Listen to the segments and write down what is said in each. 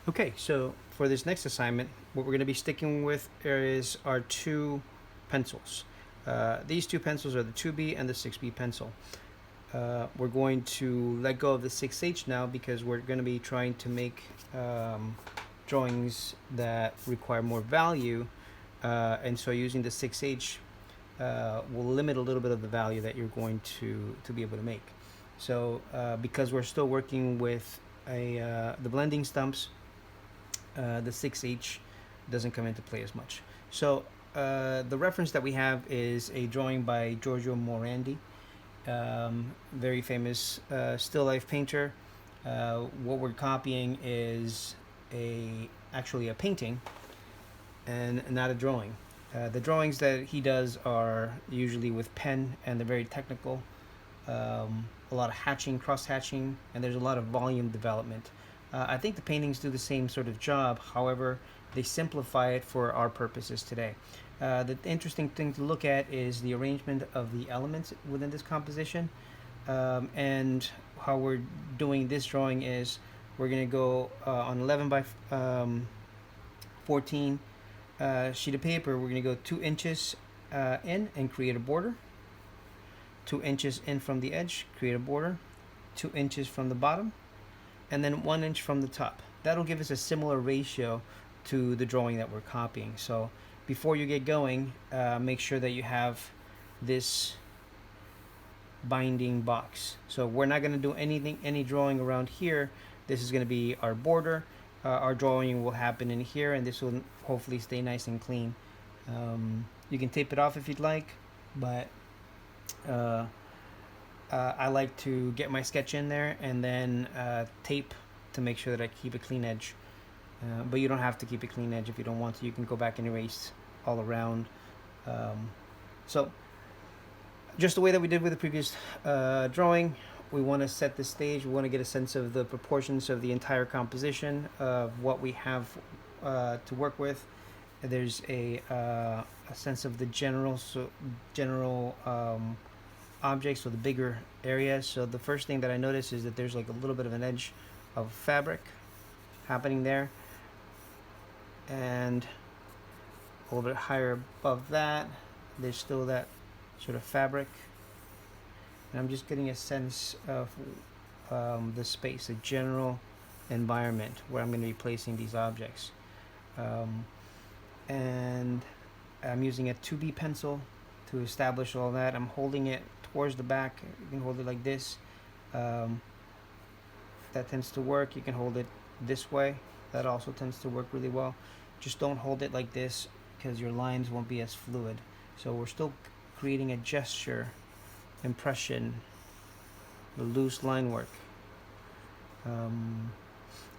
Okay, so for this next assignment, what we're going to be sticking with is our two pencils. These two pencils are the 2B and the 6B pencil. We're going to let go of the 6H now because we're going to be trying to make drawings that require more value, and so using the 6H will limit a little bit of the value that you're going to be able to make. So because we're still working with the blending stumps, the 6H doesn't come into play as much. So the reference that we have is a drawing by Giorgio Morandi, very famous still life painter. What we're copying is actually a painting and not a drawing. The drawings that he does are usually with pen and they're very technical. A lot of hatching, cross hatching, and there's a lot of volume development. I think the paintings do the same sort of job. However, they simplify it for our purposes today. The interesting thing to look at is the arrangement of the elements within this composition. And how we're doing this drawing is we're going to go on 11 by 14 sheet of paper. We're going to go 2 inches in and create a border. 2 inches in from the edge, create a border. 2 inches from the bottom, and then 1 inch from the top. That'll give us a similar ratio to the drawing that we're copying. So before you get going, make sure that you have this binding box. So we're not going to do any drawing around here. This is going to be our border. Our drawing will happen in here, and this will hopefully stay nice and clean. You can tape it off if you'd like, but I like to get my sketch in there and then tape to make sure that I keep a clean edge. But you don't have to keep a clean edge if you don't want to. You can go back and erase all around. So just the way that we did with the previous drawing, we want to set the stage. We want to get a sense of the proportions of the entire composition of what we have to work with. There's a sense of the general objects, so the bigger areas. So the first thing that I notice is that there's like a little bit of an edge of fabric happening there, and a little bit higher above that there's still that sort of fabric, and I'm just getting a sense of the space, a general environment where I'm going to be placing these objects. And I'm using a 2B pencil to establish all that. I'm holding it towards the back. You can hold it like this. That tends to work. You can hold it this way. That also tends to work really well. Just don't hold it like this because your lines won't be as fluid. So we're still creating a gesture, impression, the loose line work.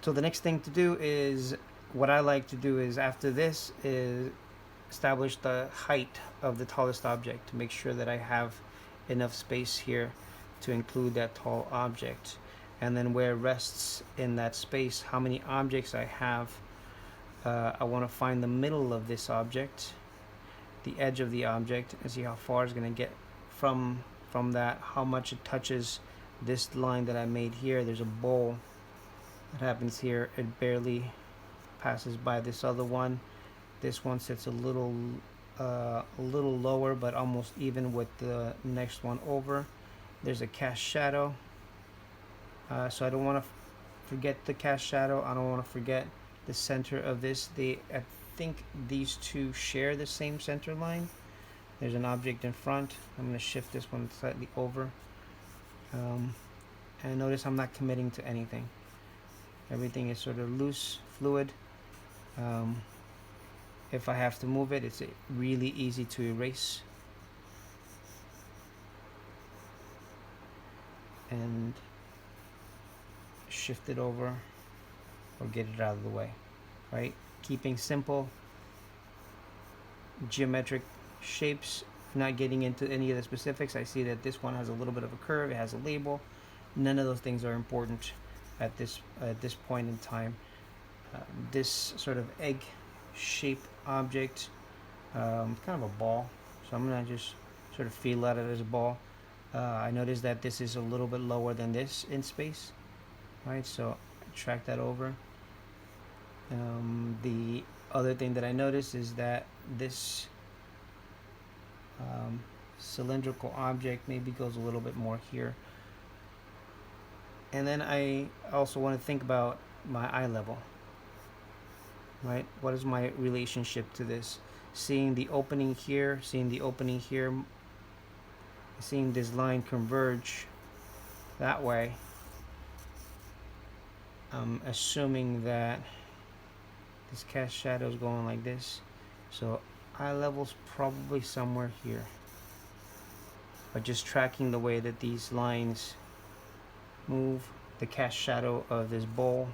So the next thing to do is, what I like to do is after this is establish the height of the tallest object to make sure that I have enough space here to include that tall object, and then where it rests in that space, how many objects I have. I want to find the middle of this object, the edge of the object, and see how far it's going to get from that, how much it touches this line that I made here. There's a bowl that happens here. It barely passes by this other one. This one sits a little lower, but almost even with the next one over. There's a cast shadow, so I don't want to forget the cast shadow. I don't want to forget the center of this. I think these two share the same center line. There's an object in front. I'm going to shift this one slightly over, and notice I'm not committing to anything. Everything is sort of loose, fluid. If I have to move it, it's really easy to erase and shift it over or get it out of the way, right? Keeping simple geometric shapes, not getting into any of the specifics. I see that this one has a little bit of a curve, it has a label. None of those things are important at this point in time. This sort of egg shape object, kind of a ball, so I'm gonna just sort of feel at it as a ball. I notice that this is a little bit lower than this in space, right? So I track that over, The other thing that I noticed is that this cylindrical object maybe goes a little bit more here. And then I also want to think about my eye level, right? What is my relationship to this? Seeing the opening here, seeing the opening here, seeing this line converge that way, I'm assuming that this cast shadow is going like this. So eye level's probably somewhere here. But just tracking the way that these lines move, the cast shadow of this bowl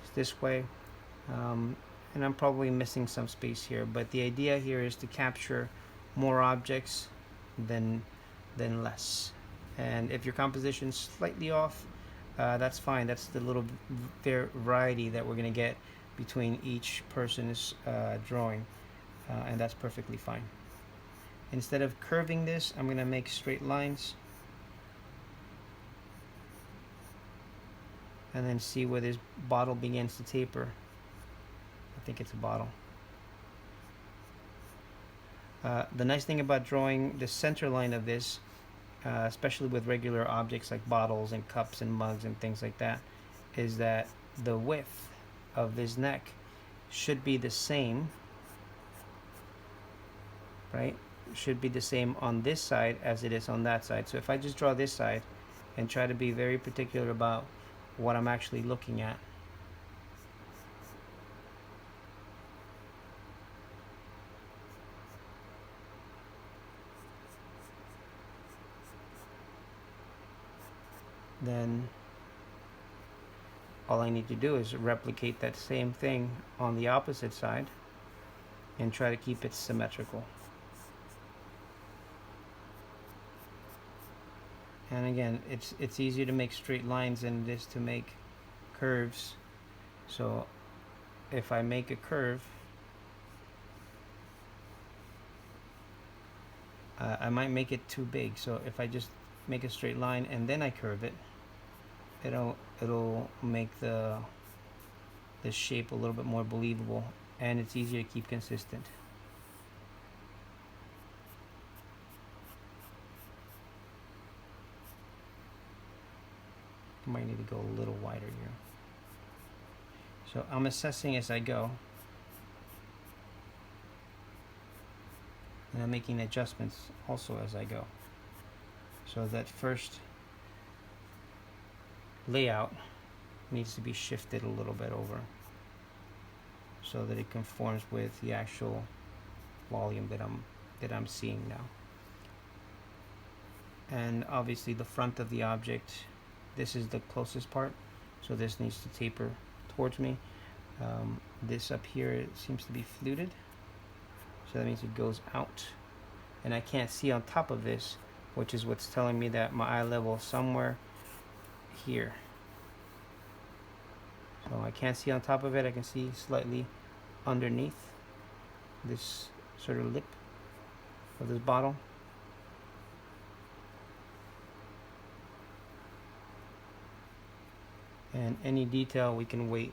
is this way. And I'm probably missing some space here, but the idea here is to capture more objects than less. And if your composition's slightly off, that's fine. That's the little variety that we're going to get between each person's drawing, and that's perfectly fine. Instead of curving this, I'm going to make straight lines and then see where this bottle begins to taper. I think it's a bottle. The nice thing about drawing the center line of this, especially with regular objects like bottles and cups and mugs and things like that, is that the width of this neck should be the same, right? Should be the same on this side as it is on that side. So if I just draw this side and try to be very particular about what I'm actually looking at, then all I need to do is replicate that same thing on the opposite side and try to keep it symmetrical. And again, it's easier to make straight lines than it is to make curves. So if I make a curve, I might make it too big. So if I just make a straight line and then I curve it, it'll make the shape a little bit more believable, and it's easier to keep consistent. Might need to go a little wider here. So I'm assessing as I go, and I'm making adjustments also as I go. So that first layout needs to be shifted a little bit over so that it conforms with the actual volume that I'm seeing now. And obviously the front of the object, this is the closest part, so this needs to taper towards me. This up here, it seems to be fluted, so that means it goes out, and I can't see on top of this, which is what's telling me that my eye level is somewhere here. So I can't see on top of it. I can see slightly underneath this sort of lip of this bottle. And any detail, we can wait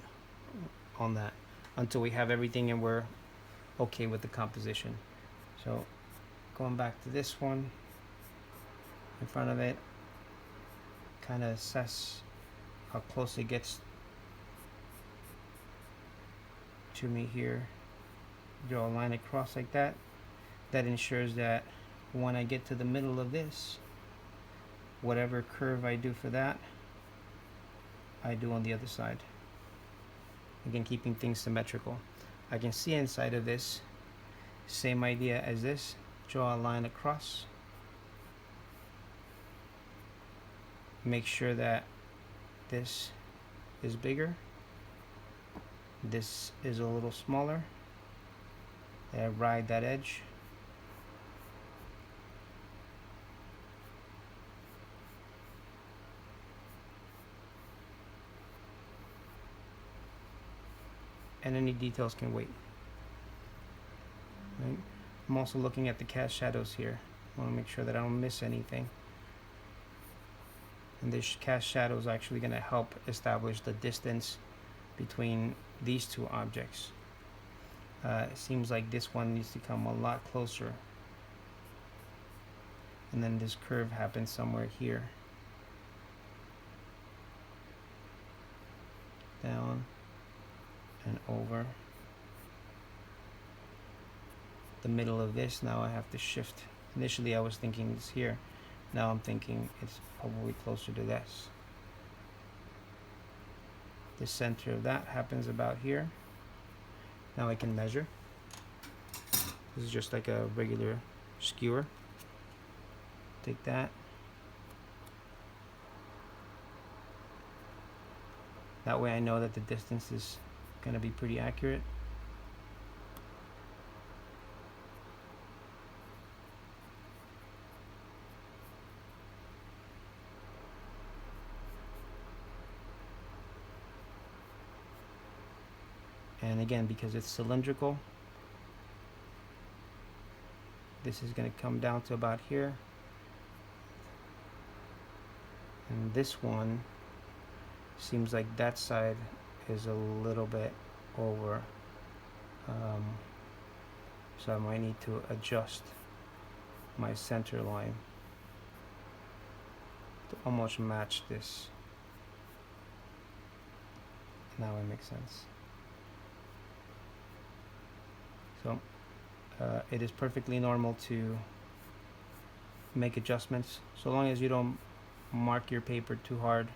on that until we have everything and we're okay with the composition. So going back to this one in front of it, kind of assess how close it gets to me here. Draw a line across like that. That ensures that when I get to the middle of this, whatever curve I do for that, I do on the other side. Again, keeping things symmetrical. I can see inside of this, same idea as this. Draw a line across. Make sure that this is bigger, this is a little smaller. Ride that edge. And any details can wait. Right? I'm also looking at the cast shadows here. I want to make sure that I don't miss anything. And this cast shadow is actually going to help establish the distance between these two objects. It seems like this one needs to come a lot closer, and then this curve happens somewhere here, down and over. The middle of this, now I have to shift. Initially I was thinking it's here, now I'm thinking it's probably closer to this. The center of that happens about here. Now I can measure. This is just like a regular skewer. Take that. That way I know that the distance is going to be pretty accurate. And again, because it's cylindrical, this is going to come down to about here. And this one seems like that side is a little bit over. So I might need to adjust my center line to almost match this. Now it makes sense. So it is perfectly normal to make adjustments, so long as you don't mark your paper too hard.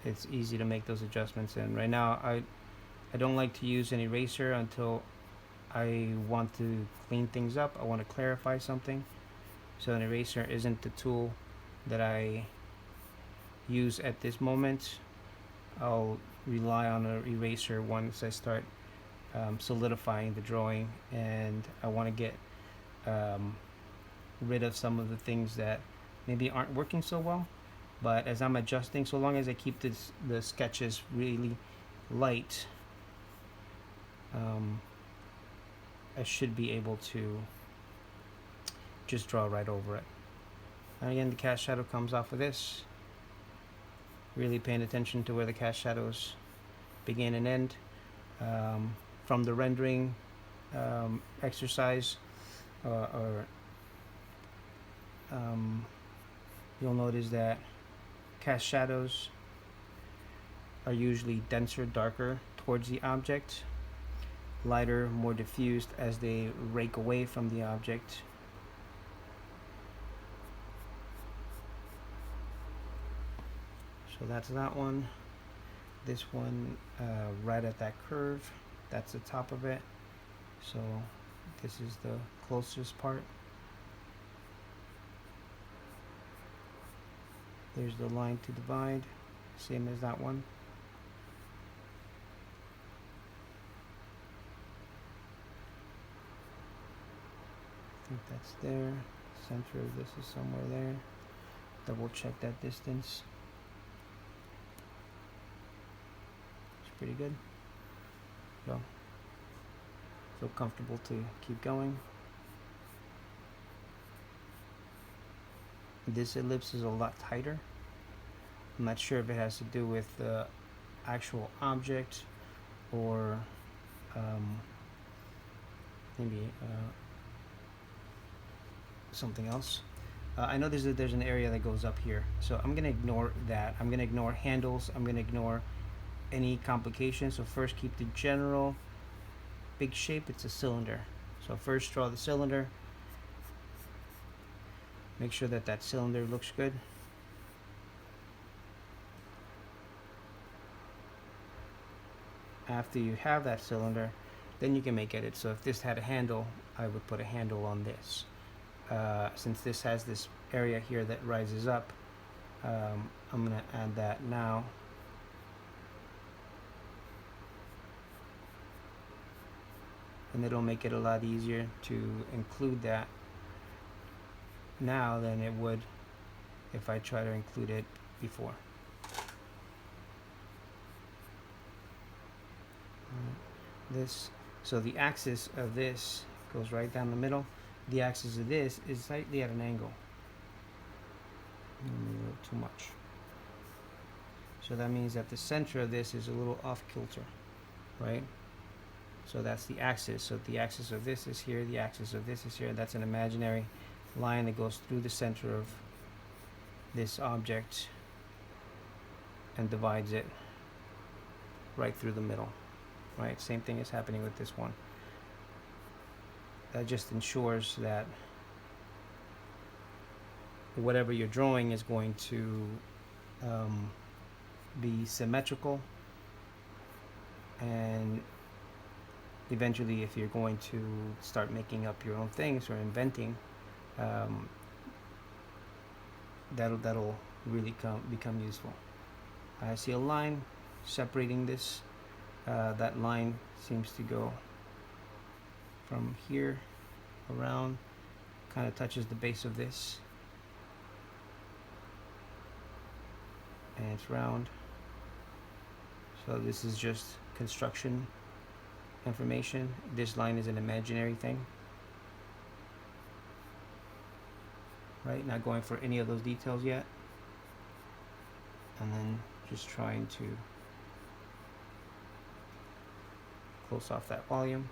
It's easy to make those adjustments. And right now I don't like to use an eraser until I want to clean things up. I want to clarify something. So an eraser isn't the tool that I use at this moment. I'll rely on an eraser once I start solidifying the drawing, and I want to get rid of some of the things that maybe aren't working so well. But as I'm adjusting, so long as I keep the sketches really light, I should be able to just draw right over it. And again, the cast shadow comes off of this. Really paying attention to where the cast shadows begin and end. From the rendering exercise, you'll notice that cast shadows are usually denser, darker towards the object, lighter, more diffused as they rake away from the object. So that's that one. This one, right at that curve, that's the top of it. So this is the closest part. There's the line to divide, same as that one. I think that's there. Center of this is somewhere there. Double check that distance. It's pretty good. So feel comfortable to keep going. This ellipse is a lot tighter. I'm not sure if it has to do with the actual object or maybe something else. I know there's an area that goes up here, so I'm gonna ignore that. I'm gonna ignore handles. I'm gonna ignore any complications. So first keep the general big shape. It's a cylinder. So first draw the cylinder. Make sure that that cylinder looks good. After you have that cylinder, then you can make edits. So if this had a handle, I would put a handle on this. Since this has this area here that rises up, I'm going to add that now. And it'll make it a lot easier to include that now than it would if I try to include it before. This, so the axis of this goes right down the middle. The axis of this is slightly at an angle. Maybe a little too much. So that means that the center of this is a little off kilter, right? So that's the axis. So the axis of this is here, the axis of this is here. That's an imaginary line that goes through the center of this object and divides it right through the middle, right? Same thing is happening with this one. That just ensures that whatever you're drawing is going to be symmetrical, and eventually if you're going to start making up your own things or inventing, that'll really become useful. I see a line separating this. That line seems to go from here around, kind of touches the base of this, and it's round. So this is just construction information. This line is an imaginary thing, right? Not going for any of those details yet, and then just trying to close off that volume.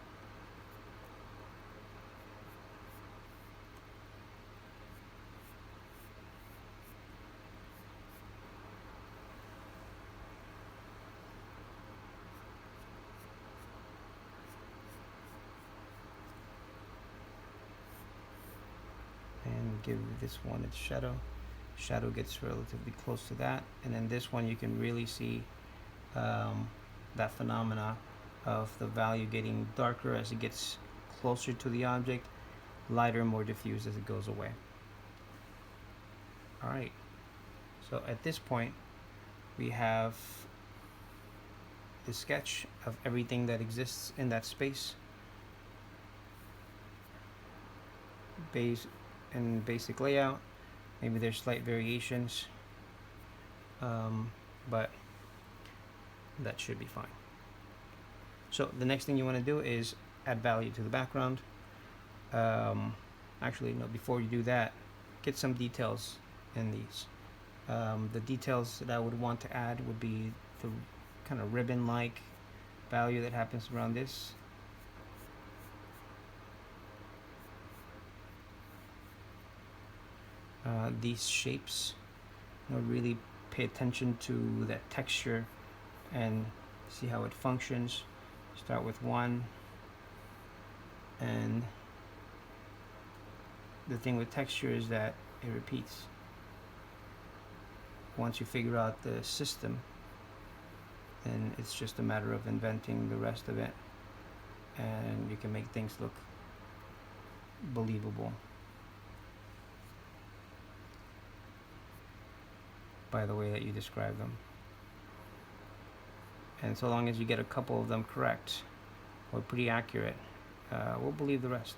And give this one its shadow. Shadow gets relatively close to that, and then this one you can really see that phenomena of the value getting darker as it gets closer to the object, lighter, more diffused as it goes away. Alright, so at this point we have the sketch of everything that exists in that space. Basic layout. Maybe there's slight variations, but that should be fine. So the next thing you want to do is add value to the background. Actually, no, before you do that, get some details in these. The details that I would want to add would be the kind of ribbon-like value that happens around this. These shapes, really pay attention to that texture and see how it functions. Start with one, and the thing with texture is that it repeats. Once you figure out the system, then it's just a matter of inventing the rest of it, and you can make things look believable by the way that you describe them. And so long as you get a couple of them correct or pretty accurate, we'll believe the rest.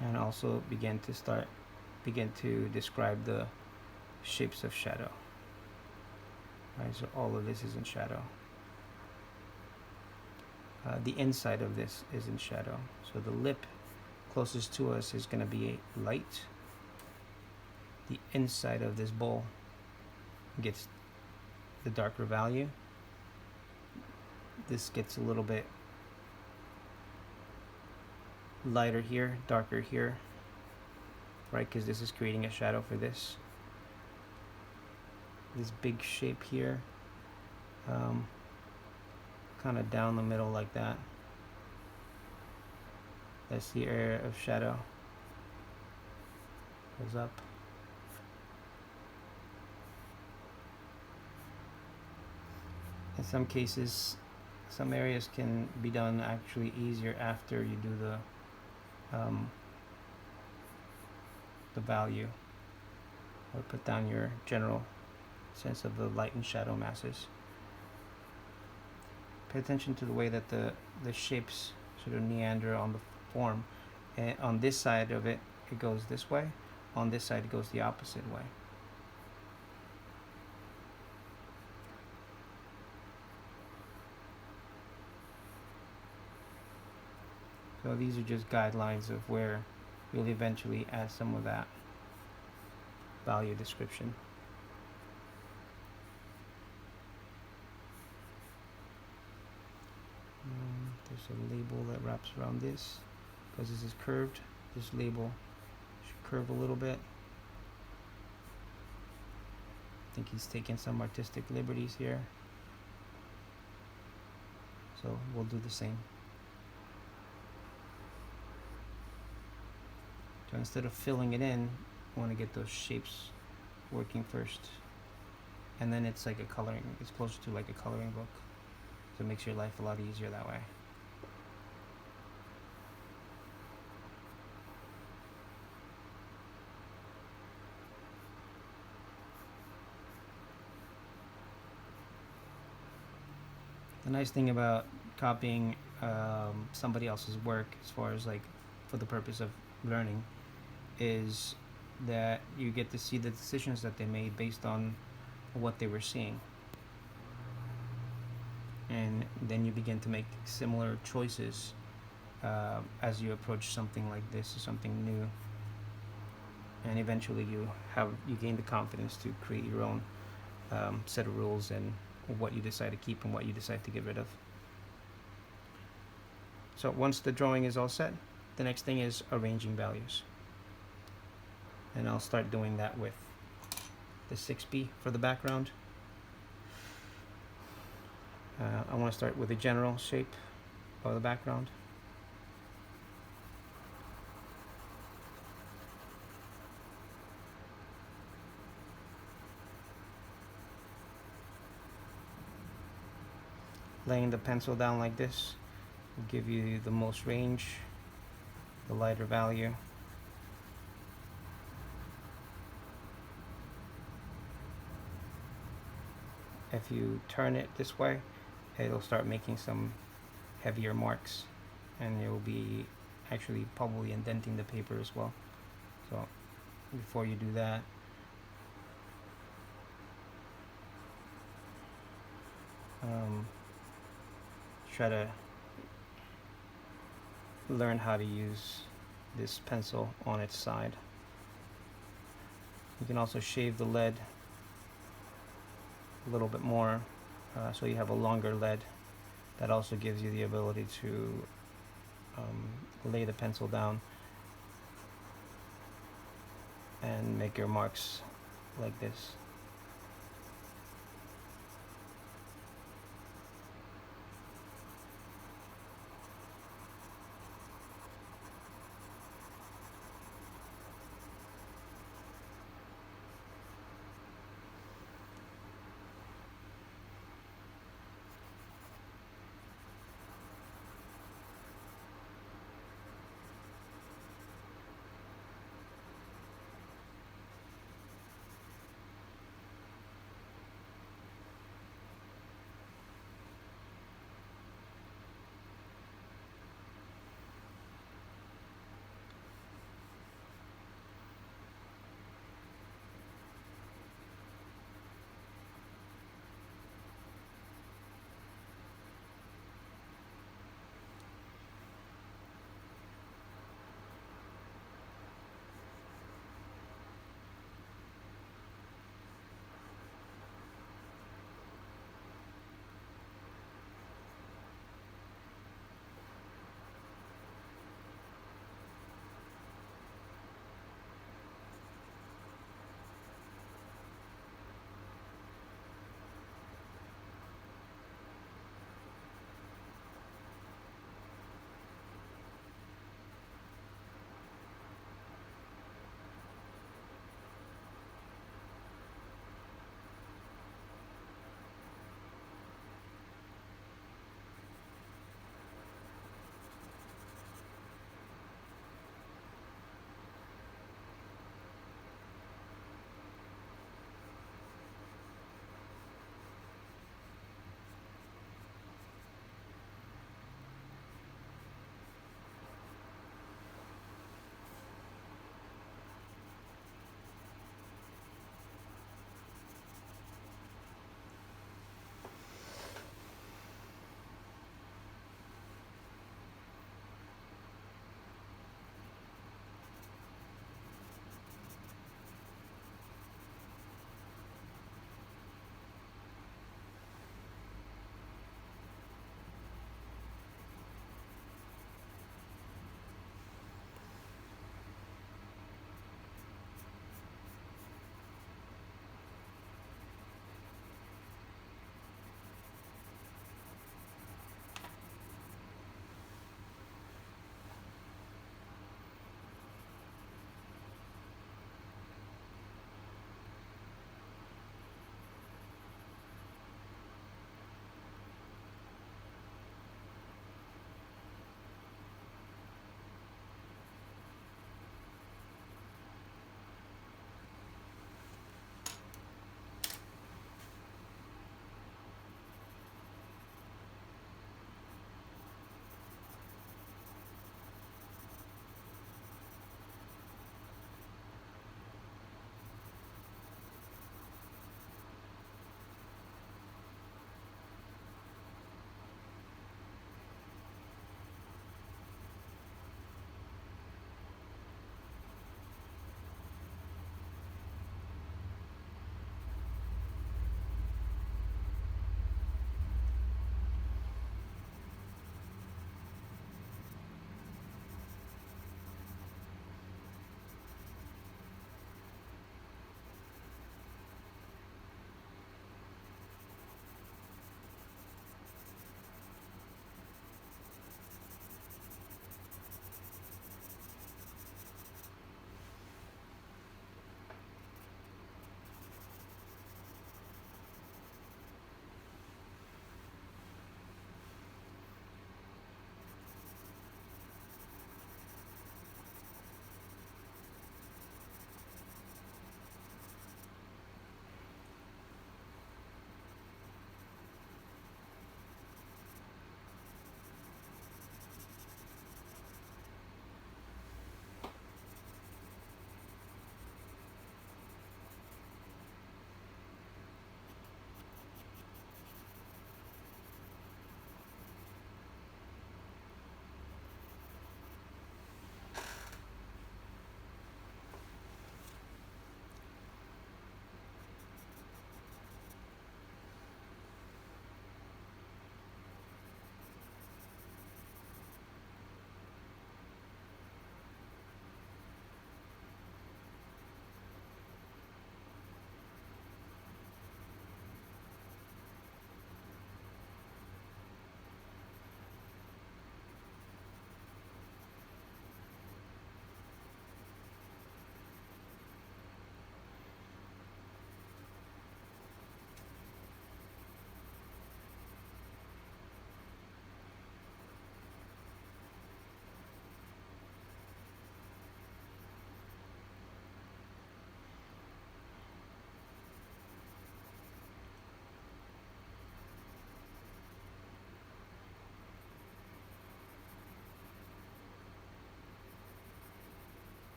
And also begin to describe the shapes of shadow. Right, so all of this is in shadow. The inside of this is in shadow. So the lip closest to us is going to be light. The inside of this bowl gets the darker value. This gets a little bit lighter here, darker here, right? Because this is creating a shadow for this. This big shape here, kind of down the middle like that. That's the area of shadow. Goes up. In some cases, some areas can be done actually easier after you do the value, or put down your general sense of the light and shadow masses. Pay attention to the way that the shapes sort of meander on the form. And on this side of it, it goes this way. On this side, it goes the opposite way. So these are just guidelines of where you'll eventually add some of that value description. There's a label that wraps around this. Because this is curved, this label should curve a little bit. I think he's taking some artistic liberties here. So we'll do the same. So instead of filling it in, I want to get those shapes working first. And then it's like a coloring, it's closer to like a coloring book. So it makes your life a lot easier that way. The nice thing about copying somebody else's work, as far as like for the purpose of learning, is that you get to see the decisions that they made based on what they were seeing. And then you begin to make similar choices as you approach something like this or something new. And eventually you gain the confidence to create your own set of rules and what you decide to keep and what you decide to get rid of. So once the drawing is all set, the next thing is arranging values. And I'll start doing that with the 6B for the background. I want to start with the general shape of the background. Laying the pencil down like this will give you the most range, the lighter value. If you turn it this way, it'll start making some heavier marks, and you'll be actually probably indenting the paper as well. So before you do that, try to learn how to use this pencil on its side. You can also shave the lead a little bit more, so you have a longer lead. That also gives you the ability to lay the pencil down and make your marks like this.